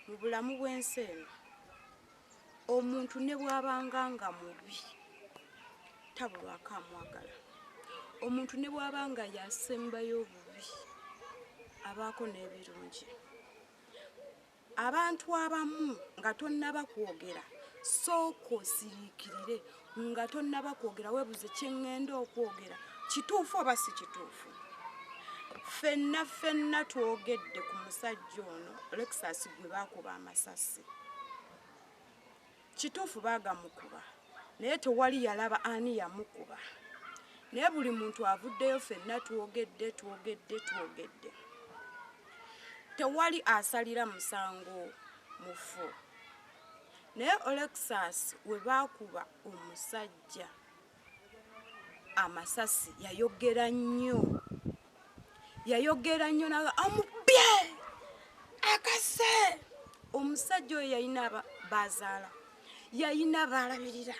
mu bulamu bw'ensi eno omuntu ne bw'abanga nga mubi tabulwako amwagala. Omuntu ne bw'abanga yasembayo obubi abaako n'ebirungi. Abantu abamu nga tonnaba kwogera sooka osiriikirire nga tonnaba kwogera weebuze kye ŋŋenda okwogera kituufu oba si kituufu. Ffenna twogedde ku musajja ono Olaxes gwe baakuba amasasi. Kituufu baagamukuba naye tewali yalaba ani yamukuba. Naye buli muntu avuddeyo ffenna twogedde. Tewali asalira musango mufu. Naye Olaxes we baakuba omusajja amasasi yayogera nnyo naga amubye akase. Omusajja oyo yalina bazaala, yalina balabirira,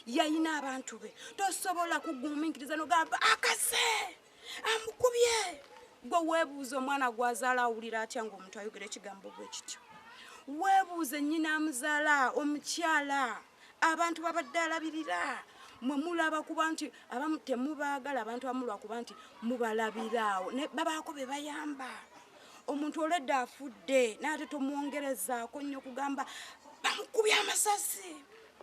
yalina abantu be. Tosobola kugumiikiriza n'ogamba akase amukubye. Gwe weebuuza omwana gwazaala awulira atya ng'omuntu ayogera ekigambo bwe kityo? Weebuuze nnyina amuzaala omukyala, abantu babadde alabirira. Mwe mulaba kuba nti abamu temubaagala abantu abamu lwakuba nti mubalabiraawo babaako be bayamba. Omuntu olwedde afudde n'ate tomwongerezaako nnyo kugamba bamukubye amasasi.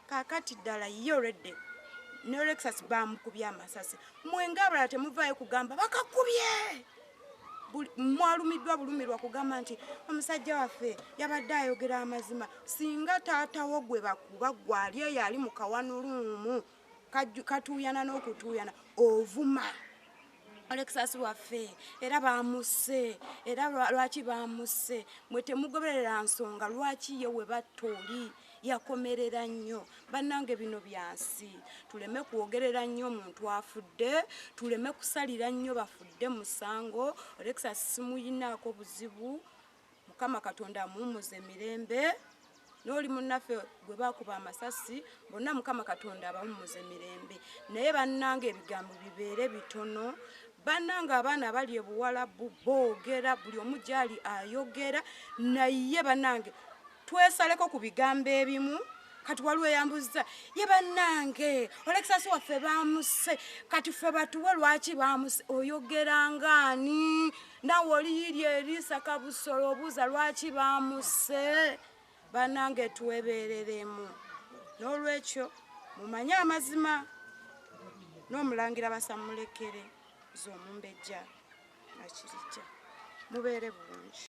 Kaakati ddala ye olwedde ne Olaxes bamukubye amasasi. Mwe ng'abalala temuvaayo kugamba bakakubye. Mwalumiddwa bulumirwa kugamba nti omusajja waffe yabadde ayogera amazima. Singa taatawo gwe bakuba gwali eyo ali mu kawanuluumu katuuyana n'okutuuyana ovuma Olaxes waffe era bamusse, era lwaki bamusse. Mwe temugoberera nsonga lwaki ye we batta oli yakomerera nnyo. Bannange bino byansi, tuleme kwogerera nnyo omuntu afudde, tuleme kusalira nnyo bafudde musango. Olaxes simuyinaako buzibu, Mukama Katonda amuwummuze emirembe. N'oli munnaffe gwe baakuba amasasi bonna Mukama Katonda abawummuze emirembe. Naye bannange ebigambo bibeere bitono. Bannange abaana bali ebuwalabu boogera, buli omu gy'ali ayogera. Naye bannange twesaleko ku bigambo ebimu. Kati waliwo eyambuza ye bannange Olaxes waffe bamusse, kati ffe batuwe lwaki bamusse. Oyogera ngaani? Naawe oliyirya eriisa kabusolo obuuza lwaki bamusse. Bannange twebeereremu. N'olwekyo mumanye amazima n'omulangira basamulekere z'omumbejja nakirijja. Mubeere bulungi.